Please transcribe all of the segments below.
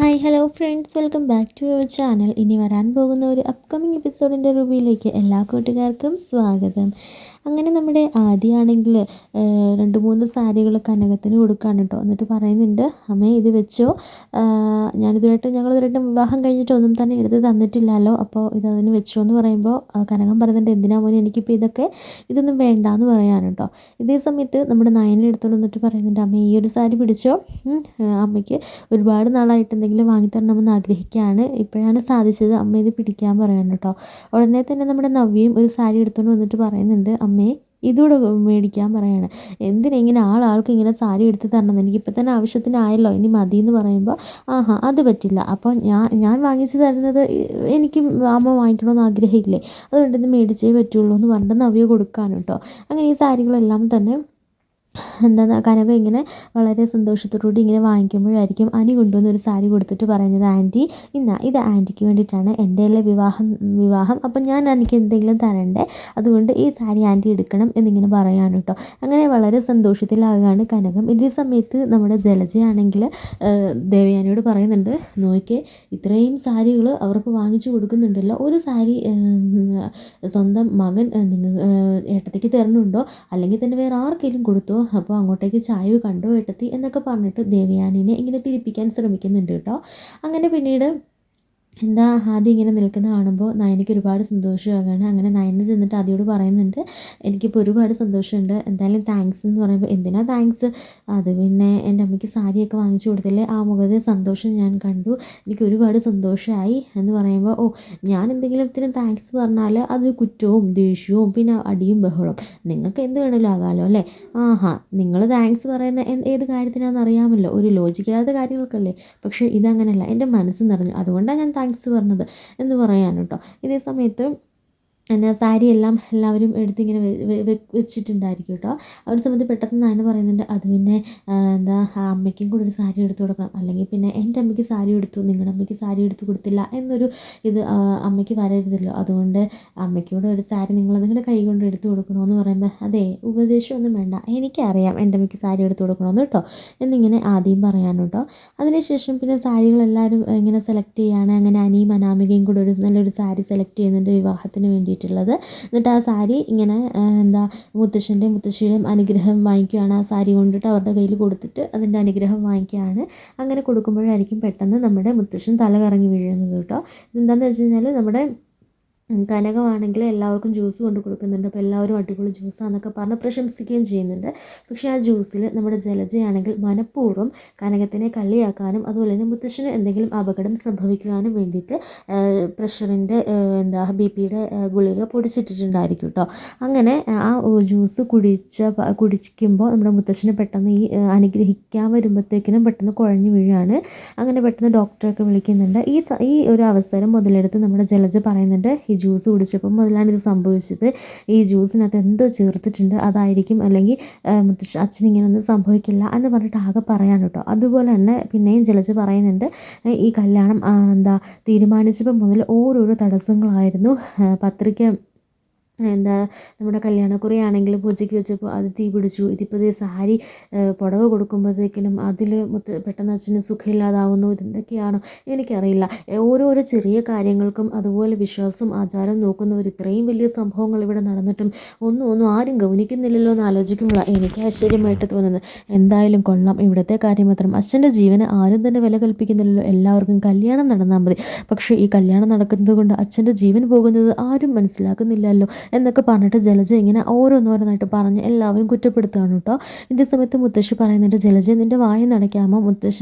Hi hello friends, welcome back to your channel. ഇനി വരാൻ പോകുന്ന ഒരു അപ്കമിങ് എപ്പിസോഡിൻ്റെ റിവ്യൂയിലേക്ക് എല്ലാ കൂട്ടുകാർക്കും സ്വാഗതം. അങ്ങനെ നമ്മുടെ ആദ്യമാണെങ്കിൽ 2-3 സാരികൾ കനകത്തിന് കൊടുക്കുകയാണ് കേട്ടോ. എന്നിട്ട് പറയുന്നുണ്ട്, അമ്മേ ഇത് വെച്ചോ, ഞങ്ങളിതുവരെയായിട്ടും വിവാഹം കഴിഞ്ഞിട്ട് ഒന്നും തന്നെ എടുത്ത് തന്നിട്ടില്ലല്ലോ, അപ്പോൾ ഇതതിന് വെച്ചോ എന്ന് പറയുമ്പോൾ കനകം പറയുന്നുണ്ട്, എന്തിനാ മോനെ എനിക്കിപ്പോൾ ഇതൊന്നും വേണ്ട എന്ന് പറയാൻ കേട്ടോ. ഇതേ സമയത്ത് നമ്മുടെ നയനെ എടുത്തുകൊണ്ട് വന്നിട്ട് പറയുന്നുണ്ട്, അമ്മേ ഈ ഒരു സാരി പിടിച്ചോ, അമ്മയ്ക്ക് ഒരുപാട് നാളായിട്ട് എന്തെങ്കിലും വാങ്ങിത്തരണമെന്ന് ആഗ്രഹിക്കുകയാണ്, ഇപ്പോഴാണ് സാധിച്ചത്, അമ്മ ഇത് പിടിക്കാൻ പറയാൻ കേട്ടോ. ഉടനെ തന്നെ നമ്മുടെ നവ്യയും ഒരു സാരി എടുത്തുകൊണ്ട് വന്നിട്ട് പറയുന്നുണ്ട്, അമ്മേ ഇതുകൂടെ മേടിക്കാൻ പറയാണ്. എന്തിനാ ഇങ്ങനെ ആൾക്ക് ഇങ്ങനെ സാരി എടുത്ത് തരണം, എനിക്കിപ്പോൾ തന്നെ ആവശ്യത്തിനായല്ലോ, ഇനി മതി എന്ന് പറയുമ്പോൾ ആഹാ അത് പറ്റില്ല, അപ്പോൾ ഞാൻ വാങ്ങിച്ചു തരുന്നത് എനിക്ക് അമ്മ വാങ്ങിക്കണമെന്ന് ആഗ്രഹമില്ലേ, അതുകൊണ്ട് ഇത് മേടിച്ചേ പറ്റുള്ളൂ എന്ന് പറഞ്ഞിട്ട് നവ്യ കൊടുക്കാണ് കേട്ടോ. അങ്ങനെ ഈ സാരികളെല്ലാം തന്നെ കനക ഇങ്ങനെ വളരെ സന്തോഷത്തോടുകൂടി ഇങ്ങനെ വാങ്ങിക്കുമ്പോഴായിരിക്കും അനി കൊണ്ടുവന്ന് ഒരു സാരി കൊടുത്തിട്ട് പറയുന്നത്, ആൻറ്റി ഇത് ആൻറ്റിക്ക് വേണ്ടിയിട്ടാണ്, എൻ്റെ അല്ലേ വിവാഹം അപ്പം ഞാൻ എനിക്ക് എന്തെങ്കിലും തരണ്ടേ, അതുകൊണ്ട് ഈ സാരി ആൻറ്റി എടുക്കണം എന്നിങ്ങനെ പറയാൻ കേട്ടോ. അങ്ങനെ വളരെ സന്തോഷത്തിലാകുകയാണ് കനകം. ഇതേ സമയത്ത് നമ്മുടെ ജലജയാണെങ്കിൽ ദേവയാനിയോട് പറയുന്നുണ്ട്, നോക്കിയേ ഇത്രയും സാരികൾ അവർക്ക് വാങ്ങിച്ചു കൊടുക്കുന്നുണ്ടല്ലോ, ഒരു സാരി സ്വന്തം മകൻ നിങ്ങൾ ഏട്ടത്തേക്ക് തരണുണ്ടോ, അല്ലെങ്കിൽ തന്നെ വേറെ ആർക്കെങ്കിലും കൊടുത്തോ, അപ്പോൾ അങ്ങോട്ടേക്ക് ചായ കണ്ടോ ഏട്ടത്തി എന്നൊക്കെ പറഞ്ഞിട്ട് ദേവയാനിനെ ഇങ്ങനെ തിരിപ്പിക്കാൻ ശ്രമിക്കുന്നുണ്ട് കേട്ടോ. അങ്ങനെ പിന്നീട് ആദ്യം ഇങ്ങനെ നിൽക്കുന്ന കാണുമ്പോൾ നയനയ്ക്ക് ഒരുപാട് സന്തോഷമാകുകയാണ്. അങ്ങനെ നയന ചെന്നിട്ട് ആദ്യയോട് പറയുന്നുണ്ട്, എനിക്കിപ്പോൾ ഒരുപാട് സന്തോഷമുണ്ട്, എന്തായാലും താങ്ക്സ് എന്ന് പറയുമ്പോൾ, എന്തിനാ താങ്ക്സ്, അത് പിന്നെ എൻ്റെ അമ്മയ്ക്ക് സാരിയൊക്കെ വാങ്ങിച്ചു കൊടുത്തില്ലേ, ആ മുഖത്തെ സന്തോഷം ഞാൻ കണ്ടു, എനിക്ക് ഒരുപാട് സന്തോഷമായി എന്ന് പറയുമ്പോൾ, ഞാൻ എന്തെങ്കിലും താങ്ക്സ് പറഞ്ഞാൽ അത് കുറ്റവും ദേഷ്യവും പിന്നെ അടിയും ബഹളവും, നിങ്ങൾക്ക് എന്ത് വേണമല്ലോ ആകാമല്ലോ അല്ലേ, ആഹാ നിങ്ങൾ താങ്ക്സ് പറയുന്ന ഏത് കാര്യത്തിനാണെന്ന് അറിയാമല്ലോ, ഒരു ലോജിക്കാത്ത കാര്യങ്ങൾക്കല്ലേ, പക്ഷേ ഇതങ്ങനെയല്ല, എൻ്റെ മനസ്സ് നിറഞ്ഞു, അതുകൊണ്ടാണ് ഞാൻ താങ്ക്സ് പറഞ്ഞത് എന്ന് പറയാൻ കേട്ടോ. ഇതേ സമയത്ത് സാരിയെല്ലാം എല്ലാവരും എടുത്തിങ്ങനെ വെച്ചിട്ടുണ്ടായിരിക്കും കേട്ടോ. ആ ഒരു സമയത്ത് പെട്ടെന്ന് നയന പറയുന്നുണ്ട്, അത് പിന്നെ അമ്മയ്ക്കും കൂടെ ഒരു സാരി എടുത്തു കൊടുക്കണം, അല്ലെങ്കിൽ പിന്നെ എൻ്റെ അമ്മയ്ക്ക് സാരി എടുത്തു നിങ്ങളുടെ അമ്മയ്ക്ക് സാരി എടുത്തു കൊടുത്തില്ല എന്നൊരു ഇത് അമ്മയ്ക്ക് വരരുതല്ലോ, അതുകൊണ്ട് അമ്മയ്ക്കൂടെ ഒരു സാരി നിങ്ങളുടെ കൈ കൊണ്ട് എടുത്തു കൊടുക്കണമെന്ന് പറയുമ്പോൾ, അതെ ഉപദേശമൊന്നും വേണ്ട, എനിക്കറിയാം എൻ്റെ അമ്മയ്ക്ക് സാരി എടുത്തു കൊടുക്കണമെന്ന് കേട്ടോ എന്നിങ്ങനെ ആദ്യം പറയാൻ കേട്ടോ. അതിനുശേഷം പിന്നെ സാരികളെല്ലാവരും ഇങ്ങനെ സെലക്ട് ചെയ്യുകയാണ്. അങ്ങനെ അനിയും അനാമികയും കൂടെ നല്ലൊരു സാരി സെലക്ട് ചെയ്യുന്നുണ്ട് വിവാഹത്തിന് വേണ്ടിയിട്ടുള്ളത്. എന്നിട്ട് ആ സാരി ഇങ്ങനെ മുത്തശ്ശൻ്റെയും മുത്തശ്ശിയുടെയും അനുഗ്രഹം വാങ്ങിക്കുകയാണ്, ആ സാരി കൊണ്ടിട്ട് അവരുടെ കയ്യിൽ കൊടുത്തിട്ട് അതിൻ്റെ അനുഗ്രഹം വാങ്ങിക്കുകയാണ്. അങ്ങനെ കൊടുക്കുമ്പോഴായിരിക്കും പെട്ടെന്ന് നമ്മുടെ മുത്തശ്ശൻ തല കറങ്ങി വീഴുന്നത് കേട്ടോ. ഇതെന്താണെന്ന് വെച്ച് കഴിഞ്ഞാൽ നമ്മുടെ കനകമാണെങ്കിൽ എല്ലാവർക്കും ജ്യൂസ് കൊണ്ട് കൊടുക്കുന്നുണ്ട്, അപ്പോൾ എല്ലാവരും അടിപൊളി ജ്യൂസാണെന്നൊക്കെ പറഞ്ഞ് പ്രശംസിക്കുകയും ചെയ്യുന്നുണ്ട്. പക്ഷേ ആ ജ്യൂസിൽ നമ്മുടെ ജലജയാണെങ്കിൽ മനഃപൂർവ്വം കനകത്തിനെ കളിയാക്കാനും അതുപോലെ തന്നെ മുത്തശ്ശന് എന്തെങ്കിലും അപകടം സംഭവിക്കുവാനും വേണ്ടിയിട്ട് പ്രഷറിൻ്റെ BP-യുടെ ഗുളിക പൊടിച്ചിട്ടിട്ടുണ്ടായിരിക്കും കേട്ടോ. അങ്ങനെ ആ ജ്യൂസ് കുടിക്കുമ്പോൾ നമ്മുടെ മുത്തശ്ശന് പെട്ടെന്ന് ഈ അനുഗ്രഹിക്കാൻ വരുമ്പോഴത്തേക്കിനും പെട്ടെന്ന് കുഴഞ്ഞു വീഴുകയാണ്. അങ്ങനെ പെട്ടെന്ന് ഡോക്ടറൊക്കെ വിളിക്കുന്നുണ്ട്. ഈ ഒരു അവസരം മുതലെടുത്ത് നമ്മുടെ ജലജ പറയുന്നുണ്ട്, ഈ ജ്യൂസ് കുടിച്ചപ്പോൾ മുതലാണ് ഇത് സംഭവിച്ചത്, ഈ ജ്യൂസിനകത്ത് എന്തോ ചേർത്തിട്ടുണ്ട്, അതായിരിക്കും, അല്ലെങ്കിൽ അച്ഛൻ ഇങ്ങനെയൊന്നും സംഭവിക്കില്ല എന്ന് പറഞ്ഞിട്ട് ആകെ പറയാൻ കേട്ടോ. അതുപോലെ തന്നെ പിന്നെയും ജലജ പറയുന്നുണ്ട്, ഈ കല്യാണം തീരുമാനിച്ചപ്പോൾ മുതൽ ഓരോരോ തടസ്സങ്ങളായിരുന്നു, പത്രിക നമ്മുടെ കല്യാണക്കുറിയാണെങ്കിൽ പൂജയ്ക്ക് വെച്ചപ്പോൾ അത് തീ പിടിച്ചു, ഇതിപ്പോൾ സാരി പുടവ കൊടുക്കുമ്പോഴത്തേക്കിനും അതിൽ പെട്ടെന്ന് അച്ഛന് സുഖമില്ലാതാവുന്നു, ഇതെന്തൊക്കെയാണോ എനിക്കറിയില്ല, ഓരോരോ ചെറിയ കാര്യങ്ങൾക്കും അതുപോലെ വിശ്വാസം ആചാരം നോക്കുന്നവർ ഇത്രയും വലിയ സംഭവങ്ങൾ ഇവിടെ നടന്നിട്ടും ഒന്നും ആരും ഗൗനിക്കുന്നില്ലല്ലോ എന്ന് ആലോചിക്കുമ്പോൾ എനിക്ക് ആശ്ചര്യമായിട്ട് തോന്നുന്നത്. എന്തായാലും കൊള്ളാം, ഇവിടുത്തെ കാര്യം മാത്രം, അച്ഛൻ്റെ ജീവന് ആരും തന്നെ വില കൽപ്പിക്കുന്നില്ലല്ലോ, എല്ലാവർക്കും കല്യാണം നടന്നാൽ മതി, പക്ഷേ ഈ കല്യാണം നടക്കുന്നത് കൊണ്ട് അച്ഛൻ്റെ ജീവൻ പോകുന്നത് ആരും മനസ്സിലാക്കുന്നില്ലല്ലോ എന്നൊക്കെ പറഞ്ഞിട്ട് ജലജ ഇങ്ങനെ ഓരോന്നോരോന്നായിട്ട് പറഞ്ഞ് എല്ലാവരും കുറ്റപ്പെടുത്തുകയാണ് കേട്ടോ. ഇതേ സമയത്ത് മുത്തശ്ശി പറയുന്നുണ്ട്, ജലജ നിൻ്റെ വായ നടക്കാമോ,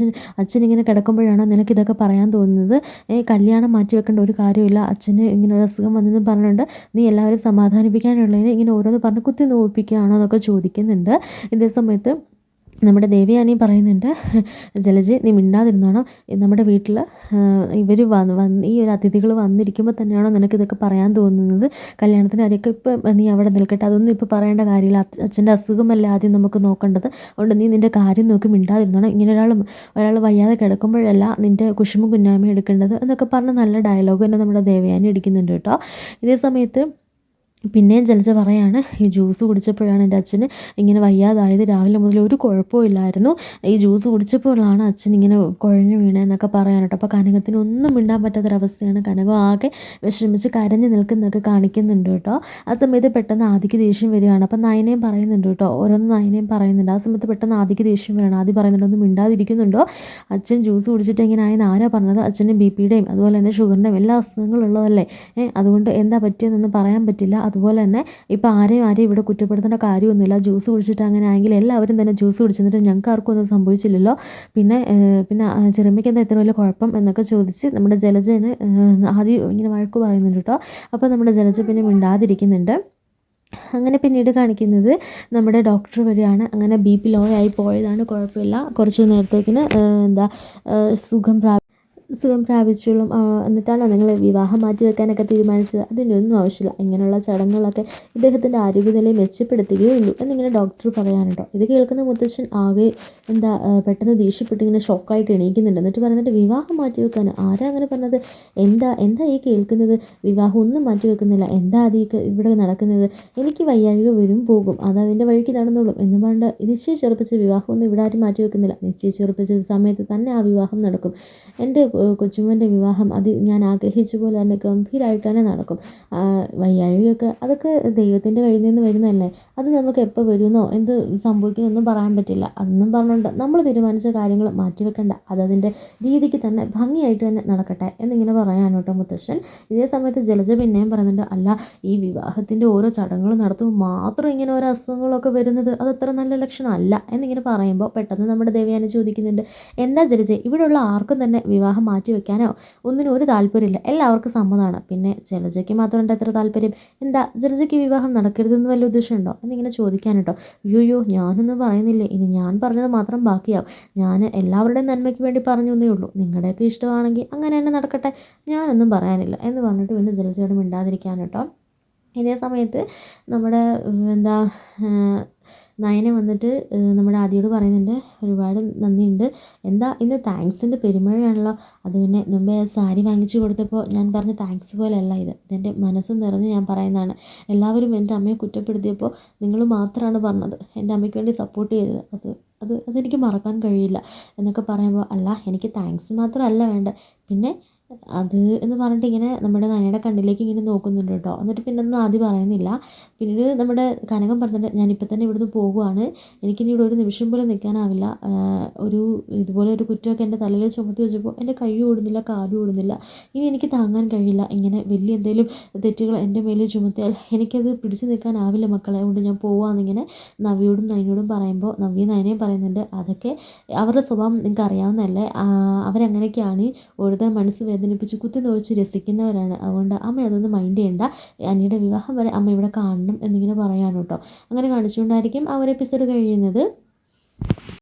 അച്ഛൻ ഇങ്ങനെ കിടക്കുമ്പോഴാണോ നിനക്ക് ഇതൊക്കെ പറയാൻ തോന്നുന്നത്, കല്യാണം മാറ്റി വെക്കേണ്ട ഒരു കാര്യമില്ല, അച്ഛന് ഇങ്ങനെ ഒരു അസുഖം വന്നെന്ന് പറഞ്ഞിട്ടുണ്ട്, നീ എല്ലാവരും സമാധാനിപ്പിക്കാനുള്ളതിന് ഇങ്ങനെ ഓരോന്ന് പറഞ്ഞ് കുത്തി നോവിപ്പിക്കുകയാണോ എന്നൊക്കെ ചോദിക്കുന്നുണ്ട്. ഇതേ സമയത്ത് നമ്മുടെ ദേവയാനി പറയുന്നുണ്ട്, ജലജെ നീ മിണ്ടാതിരുന്നോണം, നമ്മുടെ വീട്ടിൽ ഇവർ ഈ ഒരു അതിഥികൾ വന്നിരിക്കുമ്പോൾ തന്നെയാണോ നിനക്കിതൊക്കെ പറയാൻ തോന്നുന്നത്, കല്യാണത്തിന് കാര്യമൊക്കെ ഇപ്പം നീ അവിടെ നിൽക്കട്ടെ, അതൊന്നും ഇപ്പോൾ പറയേണ്ട കാര്യമില്ല, അച്ഛൻ്റെ അസുഖമല്ല ആദ്യം നമുക്ക് നോക്കേണ്ടത്, അതുകൊണ്ട് നീ നിൻ്റെ കാര്യം നോക്കി മിണ്ടാതിരുന്നോണം, ഇങ്ങനെ ഒരാൾ വയ്യാതെ കിടക്കുമ്പോഴല്ല നിൻ്റെ കുശുമ്പും കുഞ്ഞായ്മയും എടുക്കേണ്ടത് എന്നൊക്കെ പറഞ്ഞ് നല്ല ഡയലോഗ് തന്നെ നമ്മുടെ ദേവയാനി അടിക്കുന്നുണ്ട് കേട്ടോ. ഇതേ സമയത്ത് പിന്നെയും ജലജ പറയാണ് ഈ ജ്യൂസ് കുടിച്ചപ്പോഴാണ് എൻ്റെ അച്ഛന് ഇങ്ങനെ വയ്യാതായത്. രാവിലെ മുതൽ ഒരു കുഴപ്പവും ഇല്ലായിരുന്നു. ഈ ജ്യൂസ് കുടിച്ചപ്പോഴാണ് അച്ഛൻ ഇങ്ങനെ കുഴഞ്ഞു വീണതെന്നൊക്കെ പറയാനായിട്ട്. അപ്പോൾ കനകത്തിന് ഒന്നും മിണ്ടാൻ പറ്റാത്തൊരവസ്ഥയാണ്. കനകം ആകെ വിഷമിച്ച് കരഞ്ഞു നിൽക്കുന്നതൊക്കെ കാണിക്കുന്നുണ്ട് കേട്ടോ. ആ സമയത്ത് പെട്ടെന്ന് ആദിക്ക് ദേഷ്യം വരികയാണ്. അപ്പം നയനയും പറയുന്നുണ്ട് കേട്ടോ, ഓരോന്ന് നയനയും പറയുന്നുണ്ട്. ആ സമയത്ത് പെട്ടെന്ന് ആദിക്ക് ദേഷ്യം വരികയാണ്. ആദ്യം പറയുന്നുണ്ട് ഒന്നും മിണ്ടാതിരിക്കുന്നുണ്ടോ, അച്ഛൻ ജ്യൂസ് കുടിച്ചിട്ട് ഇങ്ങനെ ആയെന്ന് ആരാ പറഞ്ഞത്, അച്ഛന് ബിപിയുടെയും അതുപോലെ തന്നെ ഷുഗറിൻ്റെയും എല്ലാ അസുഖങ്ങളും ഉള്ളതല്ലേ, അതുകൊണ്ട് എന്താ പറ്റിയതെന്ന് പറയാൻ പറ്റില്ല. അതുപോലെ തന്നെ ഇപ്പോൾ ആരെയും ഇവിടെ കുറ്റപ്പെടുത്തേണ്ട കാര്യമൊന്നുമില്ല. ജ്യൂസ് കുടിച്ചിട്ട് അങ്ങനെ ആയെങ്കിൽ എല്ലാവരും തന്നെ ജ്യൂസ് കുടിച്ചിട്ട് ഞങ്ങൾക്ക് ആർക്കും ഒന്നും സംഭവിച്ചില്ലല്ലോ. പിന്നെ പിന്നെ ചെറുമ്മയ്ക്ക് എന്താ ഇത്ര വലിയ കുഴപ്പം എന്നൊക്കെ ചോദിച്ച് നമ്മുടെ ജലജന് ആദ്യം ഇങ്ങനെ വഴക്ക് പറയുന്നുണ്ട് കേട്ടോ. അപ്പോൾ നമ്മുടെ ജലജ പിന്നെ മിണ്ടാതിരിക്കുന്നുണ്ട്. അങ്ങനെ പിന്നീട് കാണിക്കുന്നത് നമ്മുടെ ഡോക്ടർ വരികയാണ്. അങ്ങനെ BP ലോ ആയി പോയതാണ്, കുഴപ്പമില്ല, കുറച്ച് നേരത്തേക്കിന് എന്താ സുഖം പ്രാപിച്ചോളും. എന്നിട്ടാണോ നിങ്ങൾ വിവാഹം മാറ്റി വെക്കാനൊക്കെ തീരുമാനിച്ചത്? അതിൻ്റെ ഒന്നും ആവശ്യമില്ല. ഇങ്ങനെയുള്ള ചടങ്ങുകളൊക്കെ ഇദ്ദേഹത്തിൻ്റെ ആരോഗ്യനിലയെ മെച്ചപ്പെടുത്തുകയുള്ളൂ എന്നിങ്ങനെ ഡോക്ടർ പറയാനുണ്ടോ. ഇത് കേൾക്കുന്ന മുത്തശ്ശൻ ആകെ എന്താ പെട്ടെന്ന് ദേഷ്യപ്പെട്ട് ഇങ്ങനെ ഷോക്കായിട്ട് എണീക്കുന്നുണ്ട്. എന്നിട്ട് പറയുന്നുണ്ട് വിവാഹം മാറ്റി വെക്കാൻ ആരാ അങ്ങനെ പറഞ്ഞത്? എന്താ എന്താ ഈ കേൾക്കുന്നത്? വിവാഹം ഒന്നും മാറ്റി വെക്കുന്നില്ല. എന്താ അത് ഇവിടെ നടക്കുന്നത്? എനിക്ക് വയ്യാഴിക വരും പോകും, അത് അതിൻ്റെ വഴിക്ക് നടന്നോളും എന്ന് പറഞ്ഞിട്ട് നിശ്ചയിച്ചുറപ്പിച്ച വിവാഹമൊന്നും ഇവിടെ ആരും മാറ്റി വെക്കുന്നില്ല. നിശ്ചയിച്ചുറപ്പിച്ച സമയത്ത് തന്നെ ആ വിവാഹം നടക്കും. എൻ്റെ കൊച്ചുമോൻ്റെ വിവാഹം അത് ഞാൻ ആഗ്രഹിച്ച പോലെ തന്നെ ഗംഭീരമായിട്ട് തന്നെ നടക്കും. വയ്യാഴികയൊക്കെ അതൊക്കെ ദൈവത്തിൻ്റെ കയ്യിൽ നിന്ന് വരുന്നതല്ലേ, അത് നമുക്ക് എപ്പോൾ വരുമെന്നോ എന്ത് സംഭവിക്കുമെന്നൊന്നും പറയാൻ പറ്റില്ല. അതൊന്നും പറഞ്ഞുകൊണ്ട് നമ്മൾ തീരുമാനിച്ച കാര്യങ്ങൾ മാറ്റിവെക്കണ്ട, അതതിൻ്റെ രീതിക്ക് തന്നെ ഭംഗിയായിട്ട് തന്നെ നടക്കട്ടെ എന്നിങ്ങനെ പറയാൻ കേട്ടോ മുത്തശ്ശൻ. ഇതേ സമയത്ത് ജലജ പിന്നെയും പറയുന്നുണ്ട്, അല്ല ഈ വിവാഹത്തിൻ്റെ ഓരോ ചടങ്ങുകൾ നടത്തുമ്പോൾ മാത്രം ഇങ്ങനെ ഓരോ അസുഖങ്ങളൊക്കെ വരുന്നത് അതത്ര നല്ല ലക്ഷണമല്ല എന്നിങ്ങനെ പറയുമ്പോൾ പെട്ടെന്ന് നമ്മുടെ ദേവയാനി ചോദിക്കുന്നുണ്ട്, എന്താ ജലജ ഇവിടെയുള്ള ആർക്കും തന്നെ വിവാഹം മാറ്റി വെക്കാനോ ഒന്നിനും ഒരു താല്പര്യമില്ല, എല്ലാവർക്കും സമ്മതമാണ്. പിന്നെ ജലജയ്ക്ക് മാത്രം എന്താ എത്ര താല്പര്യം? എന്താ ജലജയ്ക്ക് വിവാഹം നടക്കരുതെന്ന് വല്ല ഉദ്ദേശമുണ്ടോ എന്നിങ്ങനെ ചോദിക്കാൻ കേട്ടോ. അയ്യോ ഞാനൊന്നും പറയുന്നില്ലേ, ഇനി ഞാൻ പറഞ്ഞത് മാത്രം ബാക്കിയാവും. ഞാൻ എല്ലാവരുടെയും നന്മയ്ക്ക് വേണ്ടി പറഞ്ഞു എന്നേ ഉള്ളൂ. നിങ്ങളുടെയൊക്കെ ഇഷ്ടമാണെങ്കിൽ അങ്ങനെ തന്നെ നടക്കട്ടെ, ഞാനൊന്നും പറയാനില്ല എന്ന് പറഞ്ഞിട്ട് പിന്നെ ജലജയോട് മിണ്ടാതിരിക്കാൻ കേട്ടോ. ഇതേ സമയത്ത് നമ്മുടെ എന്താ നയന വന്നിട്ട് നമ്മുടെ ആദിയോട് പറയുന്നുണ്ട്, ഒരുപാട് നന്ദിയുണ്ട്, എന്താ ഇന്ന് താങ്ക്സിൻ്റെ പെരുമഴയാണല്ലോ. അത് പിന്നെ മുമ്പേ സാരി വാങ്ങിച്ചു കൊടുത്തപ്പോൾ ഞാൻ പറഞ്ഞ താങ്ക്സ് പോലെയല്ല ഇത്, ഇതെൻ്റെ മനസ്സ് നിറഞ്ഞ് ഞാൻ പറയുന്നതാണ്. എല്ലാവരും എൻ്റെ അമ്മയെ കുറ്റപ്പെടുത്തിയപ്പോൾ നിങ്ങൾ മാത്രമാണ് പറഞ്ഞത് എൻ്റെ അമ്മയ്ക്ക് വേണ്ടി സപ്പോർട്ട് ചെയ്തത്, അതെനിക്ക് മറക്കാൻ കഴിയില്ല എന്നൊക്കെ പറയുമ്പോൾ, അല്ല എനിക്ക് താങ്ക്സ് മാത്രമല്ല വേണ്ടത്, പിന്നെ അത് എന്ന് പറഞ്ഞിട്ട് ഇങ്ങനെ നമ്മുടെ നയനയുടെ കണ്ണിലേക്ക് ഇങ്ങനെ നോക്കുന്നുണ്ട് കേട്ടോ. എന്നിട്ട് പിന്നെ ഒന്നും ആദ്യം പറയുന്നില്ല. പിന്നീട് നമ്മുടെ കനകം പറഞ്ഞിട്ട് ഞാനിപ്പോൾ തന്നെ ഇവിടുന്ന് പോകുവാണ്, എനിക്കിനി ഇവിടെ ഒരു നിമിഷം പോലും നിൽക്കാനാവില്ല. ഒരു ഇതുപോലെ ഒരു കുറ്റമൊക്കെ എൻ്റെ തലയിൽ ചുമത്തി വെച്ചപ്പോൾ എൻ്റെ കൈ ഓടുന്നില്ല, കാലും ഓടുന്നില്ല, ഇനി എനിക്ക് താങ്ങാൻ കഴിയില്ല. ഇങ്ങനെ വലിയ എന്തെങ്കിലും തെറ്റുകൾ എൻ്റെ മേലിൽ ചുമത്തിയാൽ എനിക്കത് പിടിച്ചു നിൽക്കാനാവില്ല മക്കളെ, അതുകൊണ്ട് ഞാൻ പോവാന്നിങ്ങനെ നവ്യയോടും നയനയോടും പറയുമ്പോൾ നവ്യയും നയനയും പറയുന്നുണ്ട്, അതൊക്കെ അവരുടെ സ്വഭാവം നിങ്ങൾക്ക് അറിയാവുന്നതല്ലേ, അവരങ്ങനെയൊക്കെയാണ്, ഓരോരുത്തർ മനസ്സ് വേദനിപ്പിച്ച് കുത്തി നോവിച്ച് രസിക്കുന്നവരാണ്. അതുകൊണ്ട് അമ്മ അതൊന്നും മൈൻഡ് ചെയ്യണ്ട, അനിയുടെ വിവാഹം വരെ അമ്മ ഇവിടെ കാണണം എന്നിങ്ങനെ പറയാൻ കേട്ടോ. അങ്ങനെ കാണിച്ചുകൊണ്ടായിരിക്കും ആ ഒരു എപ്പിസോഡ് കഴിയുന്നത്.